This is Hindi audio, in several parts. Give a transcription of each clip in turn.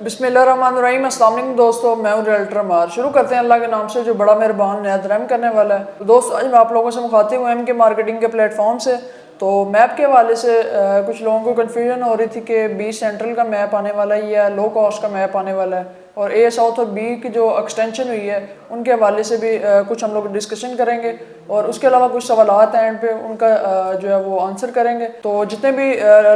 बिस्मिल्लाहिर्रहमानिर्रहीम। अस्सलाम वालेकुम दोस्तों, मैं हूं रियल्टर मार। शुरू करते हैं अल्लाह के नाम से जो बड़ा मेहरबान नहायत रहम करने वाला है। तो दोस्तों, आज मैं आप लोगों से मुखातिब हूं एम के मार्केटिंग के प्लेटफॉर्म से। तो मैप के हवाले से कुछ लोगों को कन्फ्यूजन हो रही थी कि बी सेंट्रल का मैप आने वाला है या लो कॉस्ट का मैप आने वाला है, और ए साउथ और बी की जो एक्सटेंशन हुई है उनके हवाले से भी कुछ हम लोग डिस्कशन करेंगे, और उसके अलावा कुछ सवालात हैं एंड पे उनका जो है वो आंसर करेंगे। तो जितने भी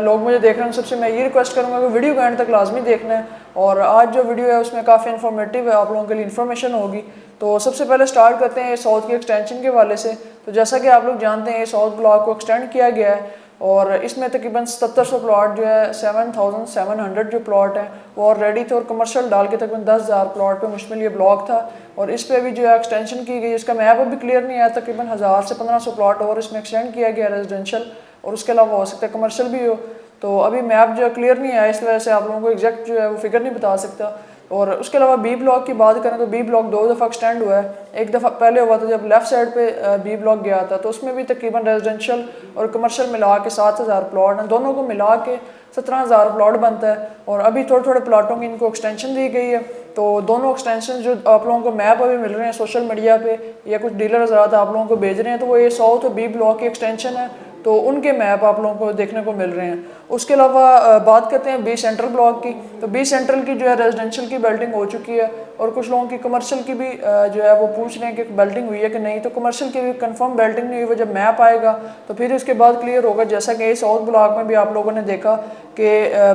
लोग मुझे देख रहे हैं सबसे मैं ये रिक्वेस्ट करूँगा कि वीडियो को एंड तक लाजमी देखना है, और आज जो वीडियो है उसमें काफ़ी इन्फॉर्मेटिव है, आप लोगों के लिए इन्फॉर्मेशन होगी। तो सबसे पहले स्टार्ट करते हैं साउथ की एक्सटेंशन के हवाले से। तो जैसा कि आप लोग जानते हैं साउथ ब्लॉक को एक्सटेंड किया गया है, और इसमें तकरीबन 7700 प्लॉट जो है 7700 जो प्लॉट हैं वो ऑलरेडी थे, और कमर्शियल डाल के तकरीबन 10,000 प्लॉट पे मुश्तमिल ये ब्लॉक था। और इस पर भी जो है एक्सटेंशन की गई, इसका मैप अभी क्लियर नहीं आया, तकरीबन 1000 से 1500 प्लॉट और इसमें एक्सटेंड किया गया रेजिडेंशियल, और उसके अलावा हो सकता है कमर्शियल भी हो। तो अभी मैप जो है क्लियर नहीं आया, इस वजह से आप लोगों को एग्जैक्ट जो है वो फिगर नहीं बता सकता। और उसके अलावा बी ब्लॉक की बात करें तो बी ब्लॉक 2 दफ़ा एक्सटेंड हुआ है। एक दफ़ा पहले हुआ था जब लेफ़्ट साइड पे बी ब्लॉक गया था, तो उसमें भी तकरीबन रेजिडेंशियल और कमर्शियल मिला के 7000 प्लॉट हैं, दोनों को मिला के 17,000 प्लॉट बनता है। और अभी थोड़े थोड़े प्लॉटों की इनको एक्सटेंशन दी गई है। तो दोनों एक्सटेंशन जो आप लोगों को मैप अभी मिल रहे हैं सोशल मीडिया पे या कुछ डीलर हज़रात आप लोगों को भेज रहे हैं, तो वो ये साउथ और बी ब्लॉक की एक्सटेंशन है, तो उनके मैप आप लोगों को देखने को मिल रहे हैं। उसके अलावा बात करते हैं बी सेंट्रल ब्लॉक की। तो बी सेंट्रल की जो है रेजिडेंशियल की बिल्डिंग हो चुकी है, और कुछ लोगों की कमर्शियल की भी जो है वो पूछ रहे हैं कि बिल्डिंग हुई है कि नहीं। तो कमर्शियल की भी कंफर्म बिल्डिंग नहीं हुई, वो जब मैप आएगा तो फिर उसके बाद क्लियर होगा। जैसा कि साउथ ब्लॉक में भी आप लोगों ने देखा कि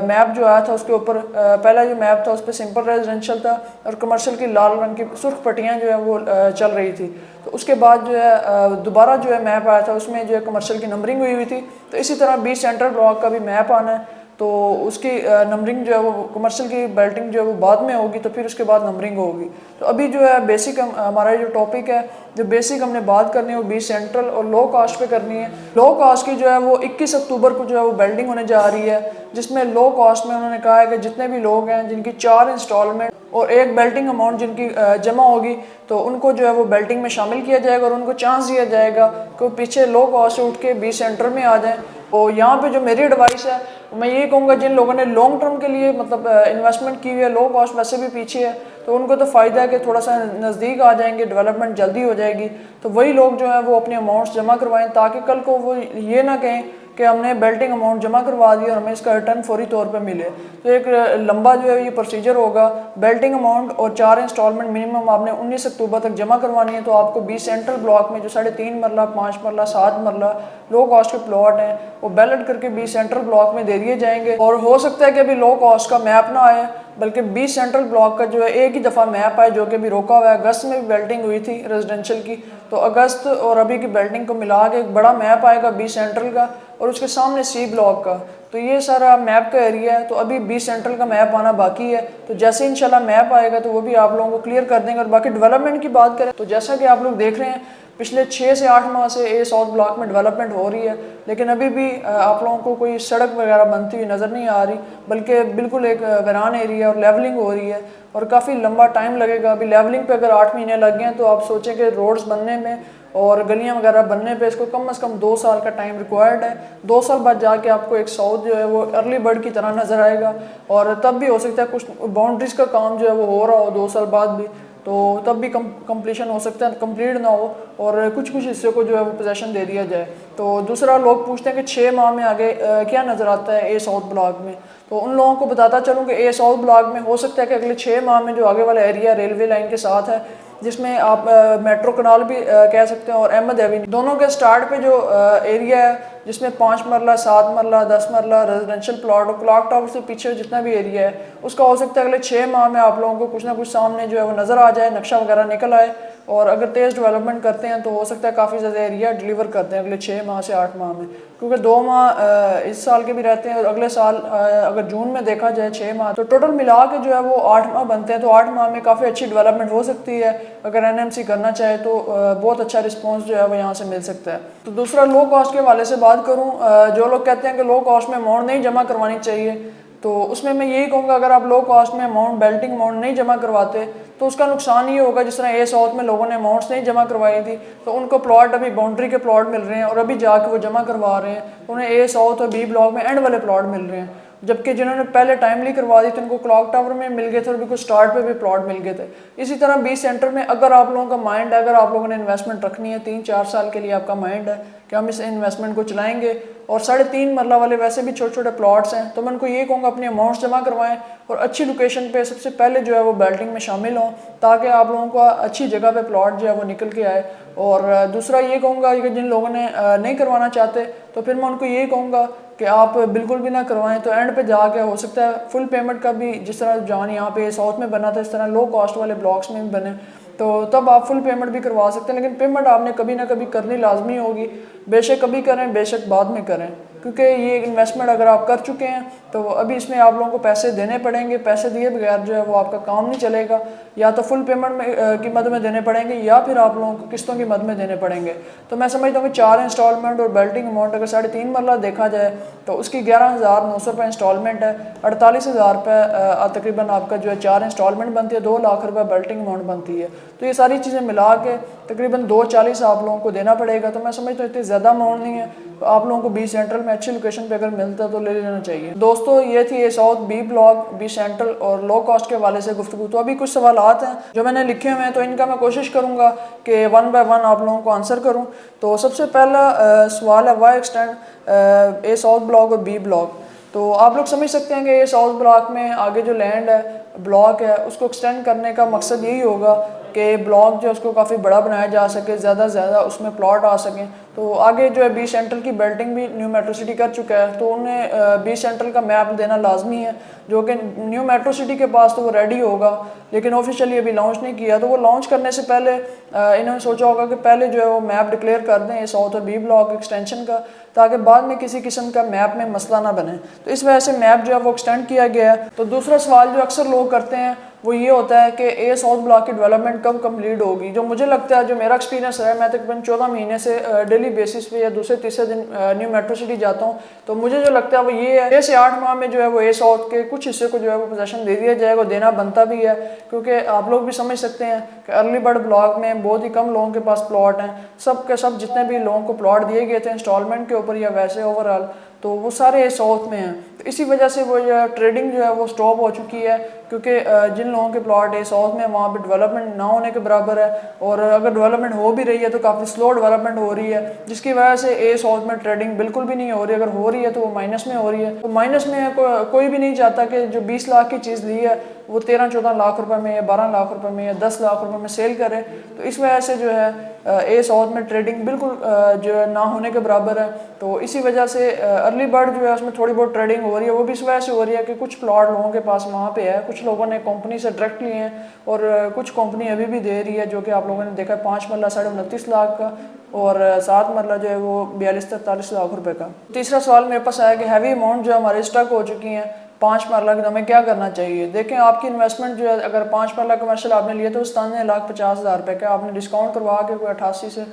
मैप जो आया था उसके ऊपर पहला जो मैप था उस पर सिंपल रेजिडेंशियल था, और कमर्शियल की लाल रंग की सुर्ख पट्टियाँ जो है वो चल रही थी। तो उसके बाद जो है दोबारा जो है मैप आया था उसमें जो है कमर्शियल की नंबरिंग हुई थी। तो इसी तरह बी सेंट्रल ब्लॉक का भी मैप आना है, तो उसकी नंबरिंग जो है वो कमर्शियल की बेल्टिंग जो है वो बाद में होगी, तो फिर उसके बाद नंबरिंग होगी। तो अभी जो है बेसिक हमारा जो टॉपिक है, जो बेसिक हमने बात करनी है वो बी सेंट्रल और लो कास्ट पे करनी है। लो कास्ट की जो है वो 21 अक्टूबर को जो है वो बेल्टिंग होने जा रही है, जिसमें लो कास्ट में उन्होंने कहा है कि जितने भी लोग हैं जिनकी 4 इंस्टॉलमेंट और एक बेल्टिंग अमाउंट जिनकी जमा होगी, तो उनको जो है वो बेल्टिंग में शामिल किया जाएगा, और उनको चांस दिया जाएगा कि वो पीछे लो कास्ट से उठ के बी सेंटर में आ जाएं। तो यहाँ पे जो मेरी एडवाइस है मैं ये कहूँगा, जिन लोगों ने लॉन्ग टर्म के लिए मतलब इन्वेस्टमेंट की हुई है, लो कॉस्ट वैसे भी पीछे है, तो उनको तो फ़ायदा है कि थोड़ा सा नज़दीक आ जाएंगे, डेवलपमेंट जल्दी हो जाएगी। तो वही लोग जो है वो अपने अमाउंट्स जमा करवाएं, ताकि कल को वो ये ना कहें कि हमने बेल्टिंग अमाउंट जमा करवा दिया और हमें इसका रिटर्न फौरी तौर पे मिले। तो एक लंबा जो है ये प्रोसीजर होगा। बेल्टिंग अमाउंट और 4 इंस्टॉलमेंट मिनिमम आपने 19 अक्टूबर तक जमा करवानी है। तो आपको बी सेंट्रल ब्लॉक में जो 3.5 मरला, 5 मरला, 7 मरला लो कॉस्ट के प्लॉट हैं वो बैलेट करके बी सेंट्रल ब्लॉक में दे दिए जाएंगे। और हो सकता है कि अभी लो कॉस्ट का मैप ना आए, बल्कि बी सेंट्रल ब्लॉक का जो है एक ही दफ़ा मैप आए, जो कि अभी रोका हुआ है। अगस्त में भी बेल्टिंग हुई थी रेजिडेंशियल की, तो अगस्त और अभी की बेल्टिंग को मिला के एक बड़ा मैप आएगा बी सेंट्रल का, और उसके सामने सी ब्लॉक का। तो ये सारा मैप का एरिया है। तो अभी बी सेंट्रल का मैप आना बाकी है, तो जैसे इंशाल्लाह मैप आएगा तो वो भी आप लोगों को क्लियर कर देंगे। और बाकी डेवलपमेंट की बात करें तो जैसा कि आप लोग देख रहे हैं पिछले 6 से 8 माह से ए साउथ ब्लॉक में डेवलपमेंट हो रही है, लेकिन अभी भी आप लोगों को कोई सड़क वगैरह बनती हुई नज़र नहीं आ रही, बल्कि बिल्कुल एक वीरान एरिया और लेवलिंग हो रही है, और काफ़ी लंबा टाइम लगेगा। अभी लेवलिंग पे अगर 8 महीने लग गए हैं, तो आप सोचें कि रोड्स बनने में और गलियां वगैरह बनने पे इसको कम से कम 2 साल का टाइम रिक्वायर्ड है। 2 साल बाद जाके आपको एक साउथ जो है वो अर्ली बर्ड की तरह नज़र आएगा, और तब भी हो सकता है कुछ बाउंड्रीज का काम जो है वो हो रहा हो 2 साल बाद भी, तो तब भी कंप्लीशन हो सकता है, कंप्लीट ना हो, और कुछ कुछ हिस्से को जो है वो पोजेसन दे दिया जाए। तो दूसरा लोग पूछते हैं कि 6 माह में आगे क्या नज़र आता है ए साउथ ब्लॉक में। तो उन लोगों को बताता चलूँ कि ए साउथ ब्लॉक में हो सकता है कि अगले 6 माह में जो आगे वाला एरिया रेलवे लाइन के साथ है, जिसमें आप मेट्रो कनाल भी कह सकते हैं और अहमद एवेन्यू, दोनों के स्टार्ट पे जो एरिया है जिसमें 5 मरला, 7 मरला, 10 मरला रेजिडेंशियल प्लॉट और क्लॉक टावर से पीछे जितना भी एरिया है, उसका हो सकता है अगले 6 माह में आप लोगों को कुछ ना कुछ सामने जो है वो नज़र आ जाए, नक्शा वगैरह निकल आए। और अगर तेज़ डेवलपमेंट करते हैं तो हो सकता है काफ़ी ज़्यादा एरिया डिलीवर करते हैं अगले 6 माह से 8 माह में, क्योंकि 2 माह इस साल के भी रहते हैं, और अगले साल अगर जून में देखा जाए 6 माह, तो टोटल मिला के जो है वो 8 माह बनते हैं। तो 8 माह में काफ़ी अच्छी डेवलपमेंट हो सकती है। अगर एनएमसी करना चाहे तो बहुत अच्छा रिस्पॉन्स जो है वो यहाँ से मिल सकता है। तो दूसरा लो कॉस्ट के हवाले से बात करूँ, जो लोग कहते हैं कि लो कॉस्ट में अमाउंट नहीं जमा करवानी चाहिए, तो उसमें मैं यही कहूँगा अगर आप लो कॉस्ट में अमाउंट बेल्टिंग अमाउंट नहीं जमा करवाते तो उसका नुकसान ये होगा, जिस तरह ए साउथ में लोगों ने अमाउंट्स नहीं जमा करवाई थी, तो उनको प्लॉट अभी बाउंड्री के प्लॉट मिल रहे हैं और अभी जाके वो जमा करवा रहे हैं, तो उन्हें ए साउथ और बी ब्लॉक में एंड वाले प्लॉट मिल रहे हैं। जबकि जिन्होंने पहले टाइमली करवा दी तो उनको क्लॉक टावर में मिल गए थे और बिल्कुल स्टार्ट पे भी प्लॉट मिल गए थे। इसी तरह बी सेंटर में अगर आप लोगों का माइंड है, अगर आप लोगों ने इन्वेस्टमेंट रखनी है 3-4 साल के लिए, आपका माइंड है कि हम इस इन्वेस्टमेंट को चलाएंगे और 3.5 मरला वाले वैसे भी छोटे छोटे प्लॉट्स हैं, तो मैं उनको ये कहूँगा अपनी अमाउंट्स जमा करवाएं और अच्छी लोकेशन पे सबसे पहले जो है वो बेल्टिंग में शामिल हों, ताकि आप लोगों को अच्छी जगह पे प्लॉट जो है वो निकल के आए। और दूसरा ये कहूँगा कि जिन लोगों ने नहीं करवाना चाहते तो फिर मैं उनको ये कहूँगा कि आप बिल्कुल भी ना करवाएं। तो एंड पे जाके हो सकता है फुल पेमेंट का भी, जिस तरह जॉन यहाँ पे साउथ में बना था इस तरह लो कॉस्ट वाले ब्लॉक्स में भी बने, तो तब आप फुल पेमेंट भी करवा सकते हैं। लेकिन पेमेंट आपने कभी ना कभी करनी लाजमी होगी, बेशक कभी करें बेशक बाद में करें, क्योंकि ये इन्वेस्टमेंट अगर आप कर चुके हैं तो अभी इसमें आप लोगों को पैसे देने पड़ेंगे। पैसे दिए बगैर जो है वो आपका काम नहीं चलेगा, या तो फुल पेमेंट में की मद में देने पड़ेंगे या फिर आप लोगों को किस्तों की मद में देने पड़ेंगे। तो मैं समझता हूँ कि 4 इंस्टॉलमेंट और बेल्टिंग अमाउंट अगर 3.5 मरला देखा जाए तो उसकी 11,900 रुपये इंस्टॉलमेंट है, 48,000 रुपये तकरीबन आपका जो है 4 इंस्टॉलमेंट बनती है, 2 लाख रुपये बेल्टिंग अमाउंट बनती है। तो ये सारी चीज़ें मिला के तकरीबन 240 आप लोगों को देना पड़ेगा। तो मैं समझता हूँ इतनी ज़्यादा अमाउंट नहीं है, तो आप लोगों को बी सेंट्रल में अच्छी लोकेशन पे अगर मिलता है तो ले लेना चाहिए। दोस्तों ये थी A south B block, B central और लो कॉस्ट के हवाले से गुफ्तगू। तो अभी कुछ सवालात हैं जो मैंने लिखे हुए हैं, तो इनका मैं कोशिश करूँगा कि 1 बाय 1 आप लोगों को आंसर करूँ। तो सबसे पहला सवाल है वाई एक्सटेंड ए साउथ ब्लॉक और बी ब्लॉक। तो आप लोग समझ सकते हैं कि ये साउथ ब्लॉक में आगे जो लैंड है, ब्लॉक है, उसको एक्सटेंड करने का मकसद यही होगा कि ब्लॉक जो है उसको काफ़ी बड़ा बनाया जा सके, ज़्यादा से ज़्यादा उसमें प्लॉट आ सकें। तो आगे जो है बी सेंट्रल की बेल्टिंग भी न्यू मेट्रो सिटी कर चुका है, तो उन्हें बी सेंट्रल का मैप देना लाजमी है, जो कि न्यू मेट्रो सिटी के पास तो वो रेडी होगा, लेकिन ऑफिशियली अभी लॉन्च नहीं किया। तो वो लॉन्च करने से पहले इन्होंने सोचा होगा कि पहले जो है वो मैप डिक्लेयर कर दें ये साउथ और बी ब्लॉक एक्सटेंशन का, ताकि बाद में किसी किस्म का मैप में मसला ना बने। तो इस वजह से मैप जो है वो एक्सटेंड किया गया है। तो दूसरा सवाल जो अक्सर लोग करते हैं वो ये होता है कि ए साउथ ब्लॉक की डेवलपमेंट कब कंप्लीट होगी। जो मुझे लगता है, जो मेरा एक्सपीरियंस है, मैं तकरीबन 14 महीने से डेली बेसिस पे या दूसरे तीसरे दिन न्यू मेट्रो सिटी जाता हूँ, तो मुझे जो लगता है वो ये है 6 से 8 माह में जो है वो ए साउथ के कुछ हिस्से को जो है वो पोजेसन दे दिया जाएगा, देना बनता भी है। क्योंकि आप लोग भी समझ सकते हैं कि अर्ली बर्ड ब्लॉक में बहुत ही कम लोगों के पास प्लॉट हैं। सब के सब जितने भी लोगों को प्लॉट दिए गए थे इंस्टॉलमेंट के ऊपर या वैसे ओवरऑल, तो वो सारे साउथ में हैं। तो इसी वजह से वो जो ट्रेडिंग जो है वो स्टॉप हो चुकी है, क्योंकि जिन लोगों के प्लॉट है साउथ में वहाँ पे डेवलपमेंट ना होने के बराबर है, और अगर डेवलपमेंट हो भी रही है तो काफ़ी स्लो डेवलपमेंट हो रही है, जिसकी वजह से ए साउथ में ट्रेडिंग बिल्कुल भी नहीं हो रही। अगर हो रही है तो वो माइनस में हो रही है। तो माइनस में कोई भी नहीं चाहता कि जो 20 लाख की चीज़ ली है वो 13-14 लाख रुपए में या 12 लाख रुपए में या 10 लाख रुपए में सेल करे। तो इस वजह से जो है ए साउथ में ट्रेडिंग बिल्कुल जो है ना होने के बराबर है। तो इसी वजह से अर्ली बर्ड जो है उसमें थोड़ी बहुत ट्रेडिंग हो रही है, वो भी इस वजह से हो रही है कि कुछ प्लॉट लोगों के पास वहाँ पे है, कुछ लोगों ने कंपनी से डायरेक्ट लिए हैं, और कुछ कंपनी अभी भी दे रही है, जो कि आप लोगों ने देखा 5 मरला 29.5 लाख का, और 7 मरला जो है वो 42-43 लाख रुपए का। तीसरा सवाल मेरे पास आया कि हैवी अमाउंट जो हमारे स्टक हो चुकी हैं 5 मरला की, तो हमें क्या करना चाहिए। देखें, आपकी इन्वेस्टमेंट जो है अगर 5 मरला कमर्शियल आपने लिया तो 97,50,000 रुपये का, आपने डिस्काउंट करवा के कोई 88 से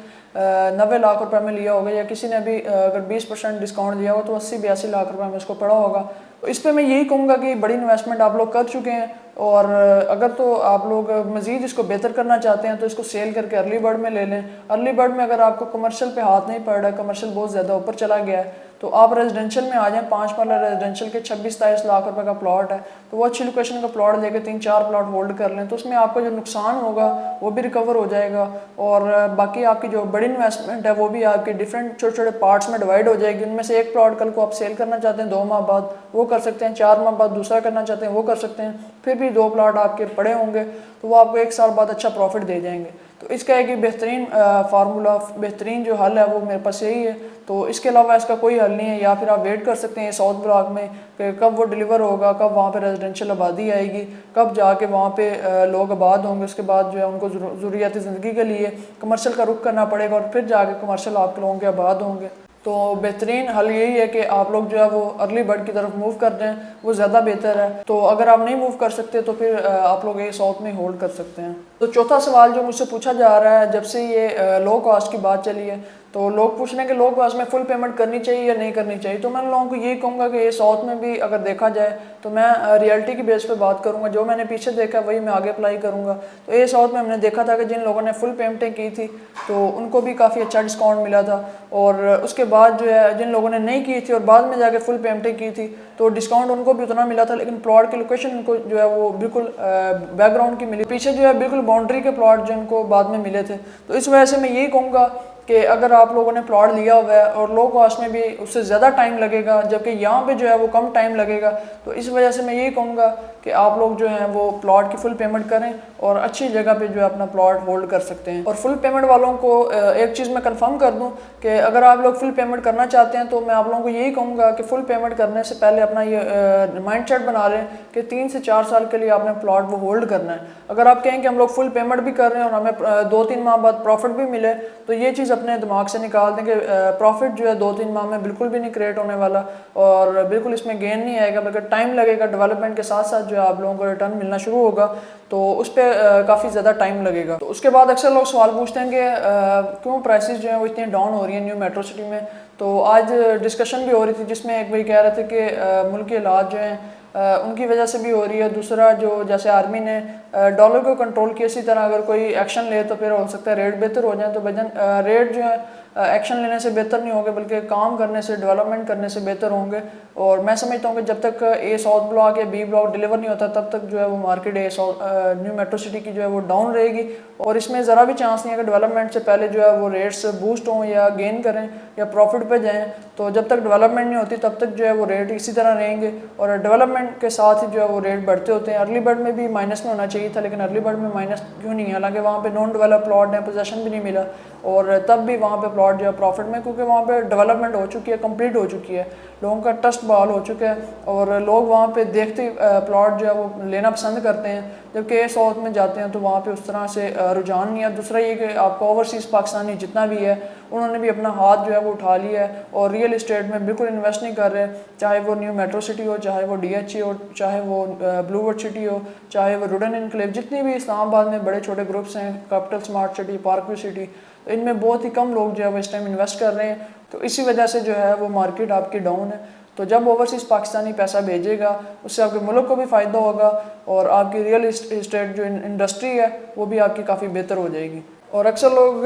90 लाख रुपए में लिया होगा, या किसी ने भी अगर 20% डिस्काउंट दिया हो तो 80-82 लाख रुपए में उसको पड़ा होगा। तो इस पर मैं यही कहूँगा कि बड़ी इन्वेस्टमेंट आप लोग कर चुके हैं, और अगर तो आप लोग मज़ीद इसको बेहतर करना चाहते हैं तो इसको सेल करके अर्ली बर्ड में ले लें। अर्ली बर्ड में अगर आपको कमर्शियल पे हाथ नहीं पड़ रहा है, कमर्शियल बहुत ज़्यादा ऊपर चला गया है, तो आप रेजिडेंशियल में आ जाएं। 5 मरला रेजिडेंशियल के 26-27 लाख रुपए का प्लॉट है, तो वो अच्छी लोकेशन का प्लॉट लेके 3-4 प्लॉट होल्ड कर लें, तो उसमें आपका जो नुकसान होगा वो भी रिकवर हो जाएगा, और बाकी आपकी जो बड़ी इन्वेस्टमेंट है वो भी आपकी डिफरेंट छोटे छोटे पार्ट्स में डिवाइड हो जाएगी। उनमें से एक प्लॉट कल को आप सेल करना चाहते हैं 2 माह बाद, वो कर सकते हैं, 4 माह बाद दूसरा करना चाहते हैं वो कर सकते हैं, फिर भी 2 प्लॉट आपके पड़े होंगे तो वो आपको 1 साल बाद अच्छा प्रॉफिट दे जाएंगे। तो इसका एक बेहतरीन फार्मूला, बेहतरीन जो हल है वो मेरे पास यही है। तो इसके अलावा इसका कोई हल नहीं है, या फिर आप वेट कर सकते हैं साउथ ब्लॉक में कि कब वो डिलीवर होगा, कब वहाँ पे रेजिडेंशियल आबादी आएगी, कब जाके वहाँ पे लोग आबाद होंगे, उसके बाद जो है उनको ज़रूरियाती ज़िंदगी के लिए कमर्शियल का रुख करना पड़ेगा, और फिर जाके कमर्शियल आप लोगों के आबाद होंगे। तो बेहतरीन हल यही है कि आप लोग जो है वो अर्ली बर्ड की तरफ मूव कर दें, वो ज़्यादा बेहतर है। तो अगर आप नहीं मूव कर सकते तो फिर आप लोग ये साउथ में होल्ड कर सकते हैं। तो चौथा सवाल जो मुझसे पूछा जा रहा है, जब से ये लो कॉस्ट की बात चली है, तो लोग पूछ रहे हैं कि लो कॉस्ट में फुल पेमेंट करनी चाहिए या नहीं करनी चाहिए। तो मैं लोगों को यही कहूँगा कि ये साउथ में भी अगर देखा जाए तो मैं रियलिटी की बेस पे बात करूँगा, जो मैंने पीछे देखा वही मैं आगे अप्लाई करूँगा। तो ये साउथ में हमने देखा था कि जिन लोगों ने फुल पेमेंटें की थी तो उनको भी काफ़ी अच्छा डिस्काउंट मिला था, और उसके बाद जो है जिन लोगों ने नहीं की थी और बाद में जाके फुल पेमेंटें की थी तो डिस्काउंट उनको भी उतना मिला था, लेकिन प्लॉट की लोकेशन उनको जो है वो बिल्कुल बैकग्राउंड की मिली, पीछे जो है बिल्कुल बाउंड्री के प्लॉट जो उनको बाद में मिले थे। तो इस वजह से मैं यही कहूँगा कि अगर आप लोगों ने प्लॉट लिया हुआ है और लो कॉस्ट में भी उससे ज़्यादा टाइम लगेगा, जबकि यहाँ पे जो है वो कम टाइम लगेगा, तो इस वजह से मैं यही कहूँगा कि आप लोग जो हैं वो प्लॉट की फुल पेमेंट करें और अच्छी जगह पे जो है अपना प्लॉट होल्ड कर सकते हैं। और फुल पेमेंट वालों को एक चीज़ मैं कंफर्म कर दूं कि अगर आप लोग फुल पेमेंट करना चाहते हैं तो मैं आप लोगों को यही कहूँगा कि फुल पेमेंट करने से पहले अपना ये माइंड सेट बना लें कि 3 से 4 साल के लिए आपने प्लॉट वो होल्ड करना है। अगर आप कहें कि हम लोग फुल पेमेंट भी कर रहे हैं और हमें 2-3 माह बाद प्रॉफिट भी मिले, तो ये चीज़ अपने दिमाग से निकाल दें कि प्रॉफिट जो है 2-3 माह में बिल्कुल भी नहीं क्रिएट होने वाला और बिल्कुल इसमें गेन नहीं आएगा, बल्कि टाइम लगेगा। डेवलपमेंट के साथ साथ जो है आप लोगों को रिटर्न मिलना शुरू होगा, तो उस पर काफ़ी ज़्यादा टाइम लगेगा। तो उसके बाद अक्सर लोग सवाल पूछते हैं कि क्यों प्राइसेस जो है वो इतनी डाउन हो रही है न्यू मेट्रो सिटी में। तो आज डिस्कशन भी हो रही थी जिसमें एक भाई कह रहे थे कि मुल्क के हालात जो हैं उनकी वजह से भी हो रही है। दूसरा जो जैसे आर्मी ने डॉलर को कंट्रोल किया, इसी तरह अगर कोई एक्शन ले तो फिर हो सकता है रेट बेहतर हो जाए। तो वजन रेट जो है एक्शन लेने से बेहतर नहीं होंगे, बल्कि काम करने से, डेवलपमेंट करने से बेहतर होंगे। और मैं समझता हूँ कि जब तक ए साउथ ब्लॉक या बी ब्लॉक डिलीवर नहीं होता तब तक जो है वो मार्केट ए साउथ न्यू मेट्रो सिटी की जो है वो डाउन रहेगी। और इसमें ज़रा भी चांस नहीं है कि डेवलपमेंट से पहले जो है वो रेट्स बूस्ट हों या गेन करें या प्रॉफिट पे जाएं। तो जब तक डेवलपमेंट नहीं होती तब तक जो है वो रेट इसी तरह रहेंगे और डेवलपमेंट के साथ ही जो है वो रेट बढ़ते होते हैं। अर्ली बर्ड में भी माइनस में होना चाहिए था, लेकिन अर्ली बर्ड में माइनस क्यों नहीं है? हालांकि वहाँ पे नॉन डेवलप प्लॉट है, पोजेसन भी नहीं मिला और तब भी वहाँ पे प्लॉट जो है प्रॉफिट में, क्योंकि वहाँ पे डेवलपमेंट हो चुकी है, कंप्लीट हो चुकी है, लोगों का ट्रस्ट बहाल हो चुका है और लोग वहाँ पे देखते प्लॉट जो है वो लेना पसंद करते हैं। जबकि ए साउथ में जाते हैं तो वहाँ पे उस तरह से रुझान नहीं है। दूसरा ये कि आपको ओवरसीज़ पाकिस्तानी जितना भी है उन्होंने भी अपना हाथ जो है वो उठा लिया है और रियल इस्टेट में बिल्कुल इन्वेस्ट नहीं कर रहे, चाहे वो न्यू मेट्रो सिटी हो, चाहे वो DHA हो, चाहे वो ब्लूवर्ड सिटी हो, चाहे वो रुडन इनक्लेव, जितनी भी इस्लामाबाद में बड़े छोटे ग्रुप्स हैं, कैपिटल स्मार्ट सिटी, पार्कव्यू सिटी, तो इनमें बहुत ही कम लोग जो है वो इस टाइम इन्वेस्ट कर रहे हैं। तो इसी वजह से जो है वो मार्केट आपकी डाउन है। तो जब ओवरसीज़ पाकिस्तानी पैसा भेजेगा उससे आपके मुल्क को भी फ़ायदा होगा और आपकी रियल इस्टेट जो इंडस्ट्री है वो भी आपकी काफ़ी बेहतर हो जाएगी। और अक्सर लोग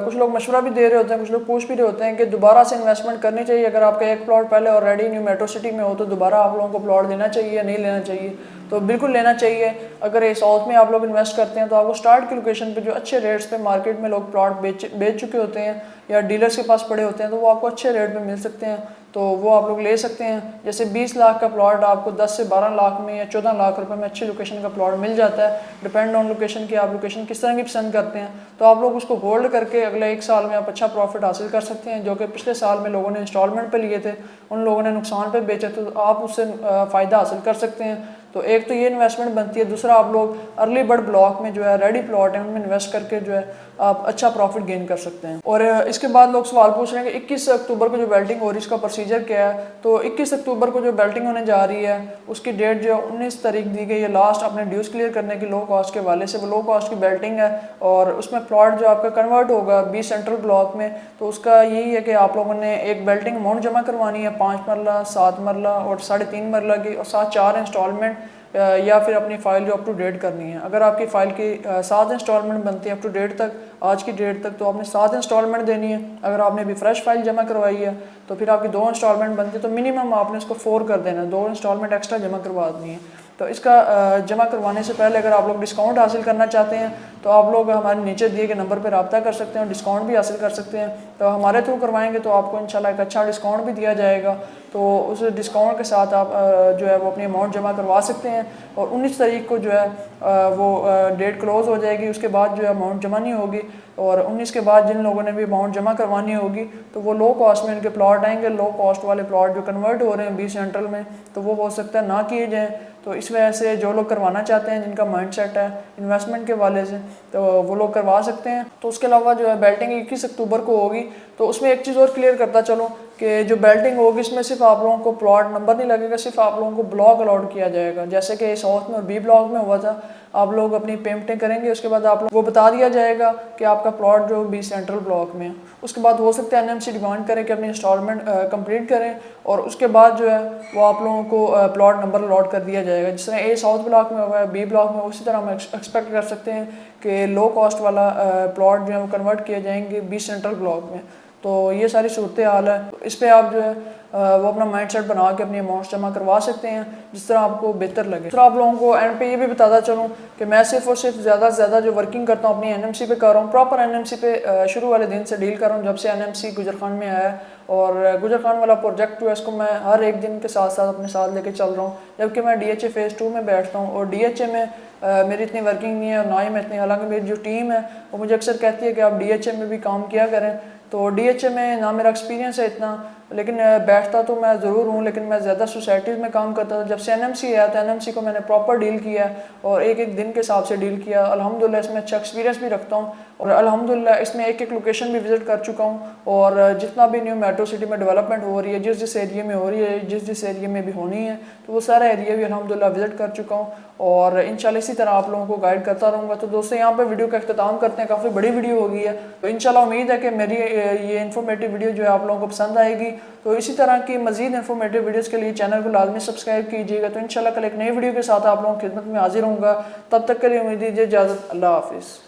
कुछ लोग मशवरा भी दे रहे होते हैं, कुछ लोग पूछ भी रहे होते हैं कि दोबारा से इन्वेस्टमेंट करनी चाहिए। अगर आपका एक प्लॉट पहले ऑलरेडी न्यू मेट्रो सिटी में हो तो दोबारा आप लोगों को प्लॉट लेना चाहिए या नहीं लेना चाहिए? तो बिल्कुल लेना चाहिए। अगर ये साउथ में आप लोग इन्वेस्ट करते हैं तो आपको स्टार्ट की लोकेशन पे जो अच्छे रेट्स पे मार्केट में लोग प्लॉट बेच चुके होते हैं या डीलर्स के पास पड़े होते हैं, तो वो आपको अच्छे रेट पे मिल सकते हैं, तो वो आप लोग ले सकते हैं। जैसे 20 लाख का प्लॉट आपको 10 से 12 लाख में या 14 लाख रुपए में अच्छी लोकेशन का प्लॉट मिल जाता है, डिपेंड ऑन लोकेशन की, आप लोकेशन किस तरह की पसंद करते हैं। तो आप लोग उसको होल्ड करके अगले 1 साल में आप अच्छा प्रॉफिट हासिल कर सकते हैं। जो कि पिछले साल में लोगों ने इंस्टॉलमेंट पे लिए थे, उन लोगों ने नुकसान पे बेचे, तो आप उससे फ़ायदा हासिल कर सकते हैं। तो एक तो ये इन्वेस्टमेंट बनती है, दूसरा आप लोग अर्ली बर्ड ब्लॉक में जो है रेडी प्लॉट है उनमें इन्वेस्ट करके जो है आप अच्छा प्रॉफिट गेन कर सकते हैं। और इसके बाद लोग सवाल पूछ रहे हैं कि 21 अक्टूबर को जो बेल्टिंग हो रही है इसका प्रोसीजर क्या है? तो 21 अक्टूबर को जो बेल्टिंग होने जा रही है उसकी डेट जो है 19 तारीख दी गई है लास्ट अपने ड्यूज क्लियर करने की लो कॉस्ट के वाले से। वो लो कॉस्ट की बेल्टिंग है और उसमें प्लॉट जो आपका कन्वर्ट होगा 20 सेंट्रल ब्लॉक में। तो उसका यही है कि आप लोगों ने एक बेल्टिंग अमाउंट जमा करवानी है, 5 मरला, 7 मरला और 3.5 मरला की, और साथ 4 इंस्टॉलमेंट या फिर अपनी फ़ाइल जो अप टू डेट करनी है। अगर आपकी फ़ाइल की 7 इंस्टॉलमेंट बनती है अप टू डेट तक, आज की डेट तक, तो आपने 7 इंस्टॉलमेंट देनी है। अगर आपने अभी फ्रेश फाइल जमा करवाई है तो फिर आपकी 2 इंस्टॉलमेंट बनती है, तो मिनिमम आपने उसको 4 कर देना है, 2 इंस्टॉलमेंट एक्स्ट्रा जमा करवा देनी है। तो इसका जमा करवाने से पहले अगर आप लोग डिस्काउंट हासिल करना चाहते हैं तो आप लोग हमारे नीचे दिए गए नंबर पर रब्ता कर सकते हैं, डिस्काउंट भी हासिल कर सकते हैं। तो हमारे थ्रू करवाएंगे तो आपको इंशाल्लाह एक अच्छा डिस्काउंट भी दिया जाएगा। तो उस डिस्काउंट के साथ आप जो है वो अपनी अमाउंट जमा करवा सकते हैं और 19 तारीख को जो है वो डेट क्लोज़ हो जाएगी। उसके बाद जो है अमाउंट जमा नहीं होगी और 19 के बाद जिन लोगों ने भी अमाउंट जमा करवानी होगी तो वो लो कॉस्ट में इनके प्लॉट आएंगे। लो कॉस्ट वाले प्लॉट जो कन्वर्ट हो रहे हैं 20 सेंट्रल में, तो वो हो सकता है ना किए जाएँ। तो इस वजह से जो लोग करवाना चाहते हैं, जिनका माइंड सेट है इन्वेस्टमेंट के वाले से, तो वो लोग करवा सकते हैं। तो उसके अलावा जो है बेल्टिंग 21 अक्टूबर को होगी। तो उसमें एक चीज़ और क्लियर करता चलो कि जो बेल्टिंग होगी इसमें सिर्फ आप लोगों को प्लॉट नंबर नहीं लगेगा, सिर्फ आप लोगों को ब्लॉक अलाउड किया जाएगा। जैसे कि साउथ में और बी ब्लॉक में हुआ था, आप लोग अपनी पेमेंटें करेंगे, उसके बाद आप लोग वो बता दिया जाएगा कि आपका प्लॉट जो 20 सेंट्रल ब्लॉक में है। उसके बाद हो सकता है NMC डिमांड करें कि अपनी इंस्टॉलमेंट कंप्लीट करें और उसके बाद जो है वो आप लोगों को प्लॉट नंबर अलॉट कर दिया जाएगा। जिस तरह ए साउथ ब्लॉक में हुआ है, बी ब्लॉक में, उसी तरह हम एक्सपेक्ट कर सकते हैं कि लो कॉस्ट वाला प्लॉट जो है वो कन्वर्ट किए जाएंगे 20 सेंट्रल ब्लॉक में। तो ये सारी सूरत हाल है। इस पर आप जो है वो अपना माइंड सेट बना के अपनी अमाउंट्स जमा करवा सकते हैं जिस तरह आपको बेहतर लगे। तो आप लोगों को एंड पे ये भी बताता चलूँ कि मैं सिर्फ और सिर्फ ज़्यादा से ज़्यादा जो वर्किंग करता हूँ अपनी एनएमसी पे कर रहा हूँ, प्रॉपर एनएमसी पे शुरू वाले दिन से डील कर रहा हूँ, जब से एनएमसी गुजर खान में आया है। और गुजर खान वाला प्रोजेक्ट जो है इसको मैं हर एक दिन के साथ साथ अपने साथ लेके चल रहा हूँ, जबकि मैं DHA फेज़ 2 में बैठता हूँ। और DHA में मेरी इतनी वर्किंग नहीं है और ना ही मैं इतनी, हालांकि मेरी जो टीम है वो मुझे अक्सर कहती है कि आप DHA में भी काम किया करें। तो DHA में ना मेरा एक्सपीरियंस है इतना, लेकिन बैठता तो मैं ज़रूर हूँ, लेकिन मैं ज़्यादा सोसाइटीज़ में काम करता था। जब से एनएमसी आया तो एनएमसी को मैंने प्रॉपर डील किया और एक एक दिन के हिसाब से डील किया। अल्हम्दुलिल्लाह इसमें अच्छा एक्सपीरियंस भी रखता हूँ और अल्हम्दुलिल्लाह इसमें एक एक लोकेशन भी विज़िट कर चुका हूँ। और जितना भी न्यू मेट्रो सिटी में डेवलपमेंट हो रही है, जिस जिस एरिया में हो रही है, जिस जिस एरिया में भी होनी है, तो वो सारा एरिया भी अल्हम्दुलिल्लाह विज़िट कर चुका हूँ और इंशाल्लाह इसी तरह आप लोगों को गाइड करता रहूँगा। तो दोस्तों यहाँ पे वीडियो का अख्ताम करते हैं, काफ़ी बड़ी वीडियो हो गई है। तो इंशाल्लाह उम्मीद है कि मेरी ये इन्फॉर्मेटिव वीडियो जो है आप लोगों को पसंद आएगी। तो इसी तरह की मजीद इन्फॉर्मेटिव वीडियोज़ के लिए चैनल को लाजमी सब्सक्राइब कीजिएगा। तो इंशाल्लाह कल एक नई वीडियो के साथ आप लोगों की खिदमत में हाजिर होऊंगा। तब तक के लिए उम्मीद दीजिए इजाज़त। अल्लाह हाफिज़।